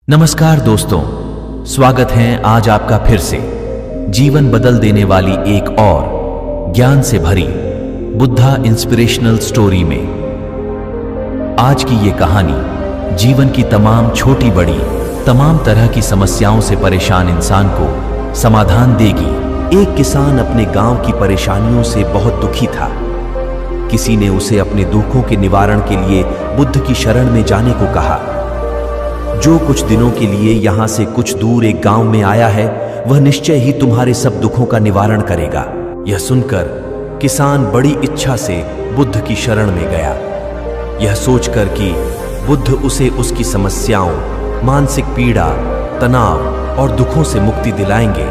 नमस्कार दोस्तों, स्वागत है आज आपका फिर से जीवन बदल देने वाली एक और ज्ञान से भरी बुद्धा इंस्पिरेशनल स्टोरी में। आज की ये कहानी जीवन की तमाम छोटी बड़ी तमाम तरह की समस्याओं से परेशान इंसान को समाधान देगी। एक किसान अपने गांव की परेशानियों से बहुत दुखी था। किसी ने उसे अपने दुखों के निवारण के लिए बुद्ध की शरण में जाने को कहा, जो कुछ दिनों के लिए यहां से कुछ दूर एक गांव में आया है वह निश्चय ही तुम्हारे सब दुखों का निवारण करेगा। यह सुनकर किसान बड़ी इच्छा से बुद्ध की शरण में गया, यह सोचकर कि बुद्ध उसे उसकी समस्याओं, मानसिक पीड़ा, तनाव और दुखों से मुक्ति दिलाएंगे।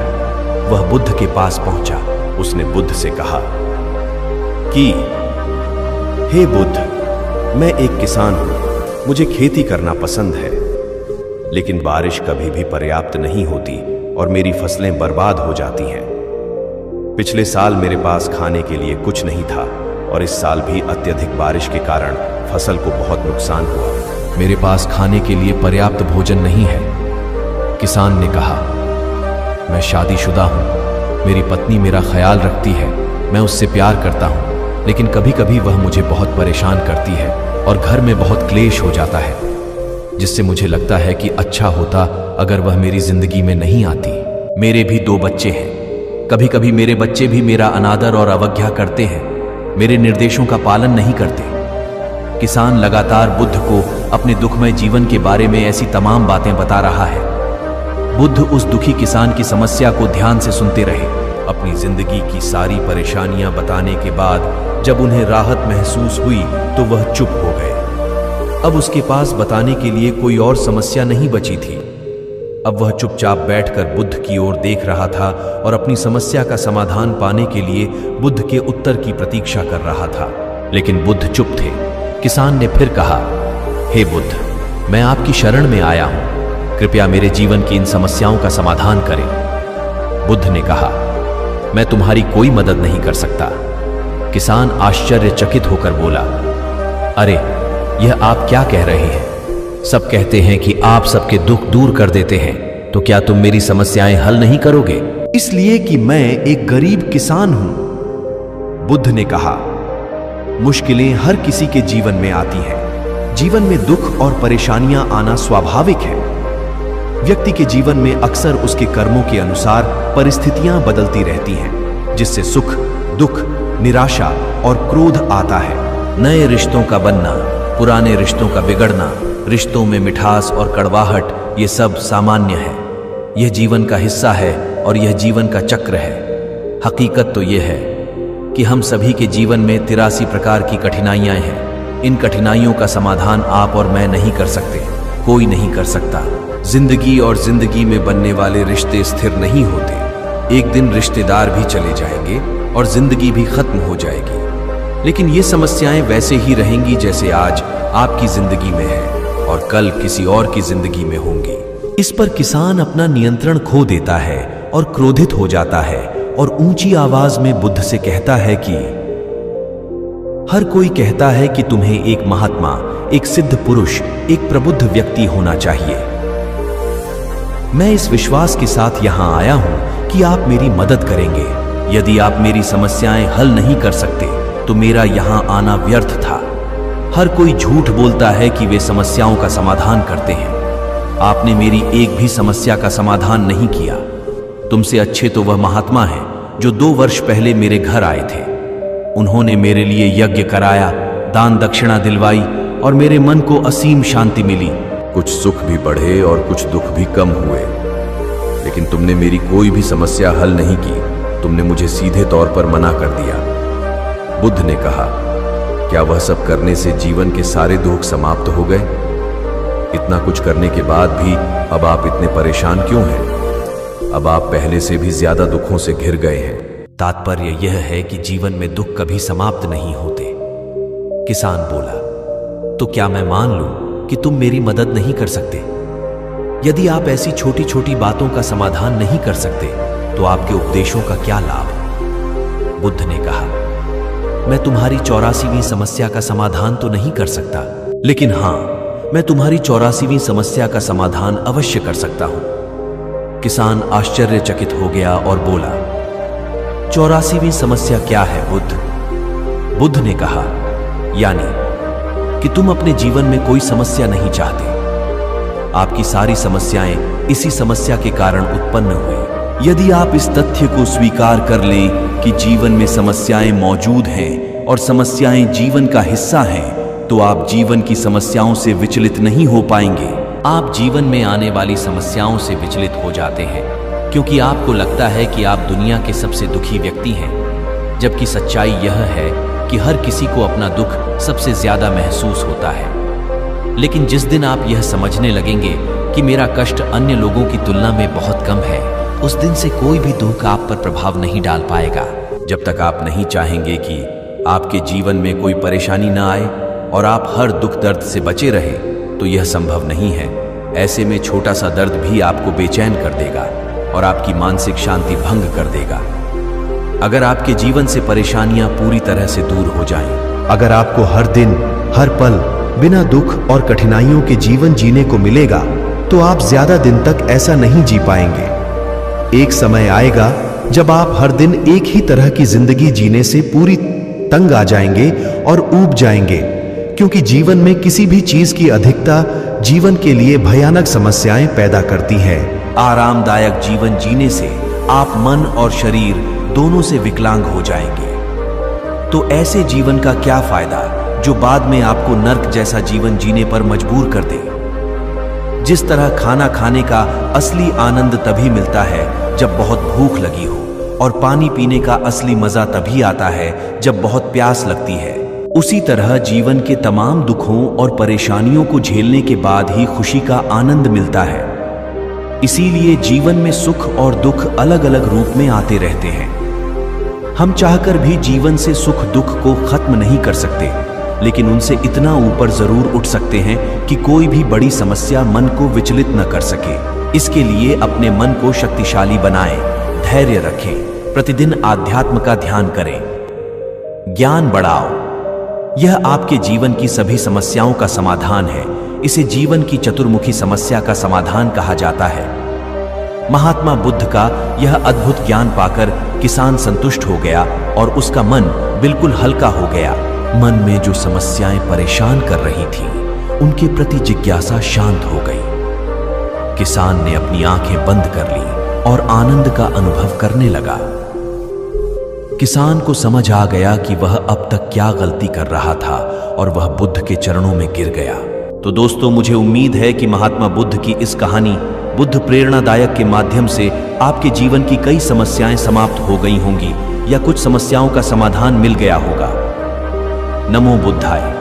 वह बुद्ध के पास पहुंचा। उसने बुद्ध से कहा कि हे बुद्ध, मैं एक किसान हूं, मुझे खेती करना पसंद है, लेकिन बारिश कभी भी पर्याप्त नहीं होती और मेरी फसलें बर्बाद हो जाती हैं। पिछले साल मेरे पास खाने के लिए कुछ नहीं था और इस साल भी अत्यधिक बारिश के कारण फसल को बहुत नुकसान हुआ। मेरे पास खाने के लिए पर्याप्त भोजन नहीं है। किसान ने कहा, मैं शादीशुदा हूं, मेरी पत्नी मेरा ख्याल रखती है, मैं उससे प्यार करता हूं, लेकिन कभी कभी वह मुझे बहुत परेशान करती है और घर में बहुत क्लेश हो जाता है, जिससे मुझे लगता है कि अच्छा होता अगर वह मेरी जिंदगी में नहीं आती। मेरे भी 2 बच्चे हैं। कभी कभी मेरे बच्चे भी मेरा अनादर और अवज्ञा करते हैं, मेरे निर्देशों का पालन नहीं करते। किसान लगातार बुद्ध को अपने दुखमय जीवन के बारे में ऐसी तमाम बातें बता रहा है। बुद्ध उस दुखी किसान की समस्या को ध्यान से सुनते रहे। अपनी जिंदगी की सारी परेशानियां बताने के बाद जब उन्हें राहत महसूस हुई तो वह चुप हो गए। अब उसके पास बताने के लिए कोई और समस्या नहीं बची थी। अब वह चुपचाप बैठकर बुद्ध की ओर देख रहा था और अपनी समस्या का समाधान पाने के लिए बुद्ध के उत्तर की प्रतीक्षा कर रहा था। लेकिन बुद्ध चुप थे। किसान ने फिर कहा, हे बुद्ध, मैं आपकी शरण में आया हूं, कृपया मेरे जीवन की इन समस्याओं का समाधान करें। बुद्ध ने कहा, मैं तुम्हारी कोई मदद नहीं कर सकता। किसान आश्चर्यचकित होकर बोला, अरे, यह आप क्या कह रहे हैं? सब कहते हैं कि आप सबके दुख दूर कर देते हैं, तो क्या तुम मेरी समस्याएं हल नहीं करोगे? इसलिए कि मैं एक गरीब किसान हूं। बुद्ध ने कहा, मुश्किलें हर किसी के जीवन में आती हैं। जीवन में दुख और परेशानियां आना स्वाभाविक है। व्यक्ति के जीवन में अक्सर उसके कर्मों के अनुसार परिस्थितियां बदलती रहती हैं, जिससे सुख, दुख, निराशा और क्रोध आता है। नए रिश्तों का बनना, पुराने रिश्तों का बिगड़ना, रिश्तों में मिठास और कड़वाहट, ये सब सामान्य है। यह जीवन का हिस्सा है और यह जीवन का चक्र है। हकीकत तो यह है कि हम सभी के जीवन में 83 प्रकार की कठिनाइयां हैं। इन कठिनाइयों का समाधान आप और मैं नहीं कर सकते, कोई नहीं कर सकता। जिंदगी और जिंदगी में बनने वाले रिश्ते स्थिर नहीं होते। एक दिन रिश्तेदार भी चले जाएंगे और जिंदगी भी खत्म हो जाएगी, लेकिन ये समस्याएं वैसे ही रहेंगी जैसे आज आपकी जिंदगी में है और कल किसी और की जिंदगी में होंगी। इस पर किसान अपना नियंत्रण खो देता है और क्रोधित हो जाता है और ऊंची आवाज में बुद्ध से कहता है कि हर कोई कहता है कि तुम्हें एक महात्मा, एक सिद्ध पुरुष, एक प्रबुद्ध व्यक्ति होना चाहिए। मैं इस विश्वास के साथ यहां आया हूं कि आप मेरी मदद करेंगे। यदि आप मेरी समस्याएं हल नहीं कर सकते तो मेरा यहां आना व्यर्थ था। हर कोई झूठ बोलता है कि वे समस्याओं का समाधान करते हैं। आपने मेरी एक भी समस्या का समाधान नहीं किया। तुमसे अच्छे तो वह महात्मा हैं जो 2 वर्ष पहले मेरे घर आए थे। उन्होंने मेरे लिए यज्ञ कराया, दान दक्षिणा दिलवाई और मेरे मन को असीम शांति मिली। कुछ सुख भी बढ़े और कुछ दुख भी कम हुए, लेकिन तुमने मेरी कोई भी समस्या हल नहीं की। तुमने मुझे सीधे तौर पर मना कर दिया। बुद्ध ने कहा, क्या वह सब करने से जीवन के सारे दुख समाप्त हो गए? इतना कुछ करने के बाद भी अब आप इतने परेशान क्यों हैं? अब आप पहले से भी ज्यादा दुखों से घिर गए हैं। तात्पर्य यह है कि जीवन में दुख कभी समाप्त नहीं होते। किसान बोला, तो क्या मैं मान लूं कि तुम मेरी मदद नहीं कर सकते? यदि आप ऐसी छोटी छोटी बातों का समाधान नहीं कर सकते तो आपके उपदेशों का क्या लाभ? बुद्ध ने कहा, मैं तुम्हारी 84वीं समस्या का समाधान तो नहीं कर सकता, लेकिन हां, मैं तुम्हारी 84वीं समस्या का समाधान अवश्य कर सकता हूं। किसान आश्चर्यचकित हो गया और बोला, 84वीं समस्या क्या है बुद्ध? बुद्ध ने कहा, यानी कि तुम अपने जीवन में कोई समस्या नहीं चाहते। आपकी सारी समस्याएं इसी समस्या के कारण उत्पन्न हुई। यदि आप इस तथ्य को स्वीकार कर लें कि जीवन में समस्याएं मौजूद हैं और समस्याएं जीवन का हिस्सा हैं, तो आप जीवन की समस्याओं से विचलित नहीं हो पाएंगे। आप जीवन में आने वाली समस्याओं से विचलित हो जाते हैं क्योंकि आपको लगता है कि आप दुनिया के सबसे दुखी व्यक्ति हैं, जबकि सच्चाई यह है कि हर किसी को अपना दुख सबसे ज्यादा महसूस होता है। लेकिन जिस दिन आप यह समझने लगेंगे कि मेरा कष्ट अन्य लोगों की तुलना में बहुत कम है, उस दिन से कोई भी दुख आप पर प्रभाव नहीं डाल पाएगा। जब तक आप नहीं चाहेंगे कि आपके जीवन में कोई परेशानी ना आए और आप हर दुख दर्द से बचे रहे, तो यह संभव नहीं है। ऐसे में छोटा सा दर्द भी आपको बेचैन कर देगा और आपकी मानसिक शांति भंग कर देगा। अगर आपके जीवन से परेशानियां पूरी तरह से दूर हो जाएं, अगर आपको हर दिन हर पल बिना दुख और कठिनाइयों के जीवन जीने को मिलेगा, तो आप ज्यादा दिन तक ऐसा नहीं जी पाएंगे। एक समय आएगा जब आप हर दिन एक ही तरह की जिंदगी जीने से पूरी तंग आ जाएंगे और ऊब जाएंगे, क्योंकि जीवन में किसी भी चीज की अधिकता जीवन के लिए भयानक समस्याएं पैदा करती है। आरामदायक जीवन जीने से आप मन और शरीर दोनों से विकलांग हो जाएंगे। तो ऐसे जीवन का क्या फायदा जो बाद में आपको नर्क जैसा जीवन जीने पर मजबूर कर दे। जिस तरह खाना खाने का असली आनंद तभी मिलता है जब बहुत भूख लगी हो, और पानी पीने का असली मजा तभी आता है जब बहुत प्यास लगती है, उसी तरह जीवन के तमाम दुखों और परेशानियों को झेलने के बाद ही खुशी का आनंद मिलता है। इसीलिए जीवन में सुख और दुख अलग अलग रूप में आते रहते हैं। हम चाहकर भी जीवन से सुख दुख को खत्म नहीं कर सकते, लेकिन उनसे इतना ऊपर जरूर उठ सकते हैं कि कोई भी बड़ी समस्या मन को विचलित न कर सके। इसके लिए अपने मन को शक्तिशाली बनाएं, धैर्य रखें, प्रतिदिन आध्यात्म का ध्यान करें, ज्ञान बढ़ाओ। यह आपके जीवन की सभी समस्याओं का समाधान है। इसे जीवन की चतुर्मुखी समस्या का समाधान कहा जाता है। महात्मा बुद्ध का यह अद्भुत ज्ञान पाकर किसान संतुष्ट हो गया और उसका मन बिल्कुल हल्का हो गया। मन में जो समस्याएं परेशान कर रही थीं, उनके प्रति जिज्ञासा शांत हो गई। किसान ने अपनी आंखें बंद कर ली और आनंद का अनुभव करने लगा। किसान को समझ आ गया कि वह अब तक क्या गलती कर रहा था और वह बुद्ध के चरणों में गिर गया। तो दोस्तों, मुझे उम्मीद है कि महात्मा बुद्ध की इस कहानी बुद्ध प्रेरणादायक के माध्यम से आपके जीवन की कई समस्याएं समाप्त हो गई होंगी या कुछ समस्याओं का समाधान मिल गया होगा। नमो बुद्धाय।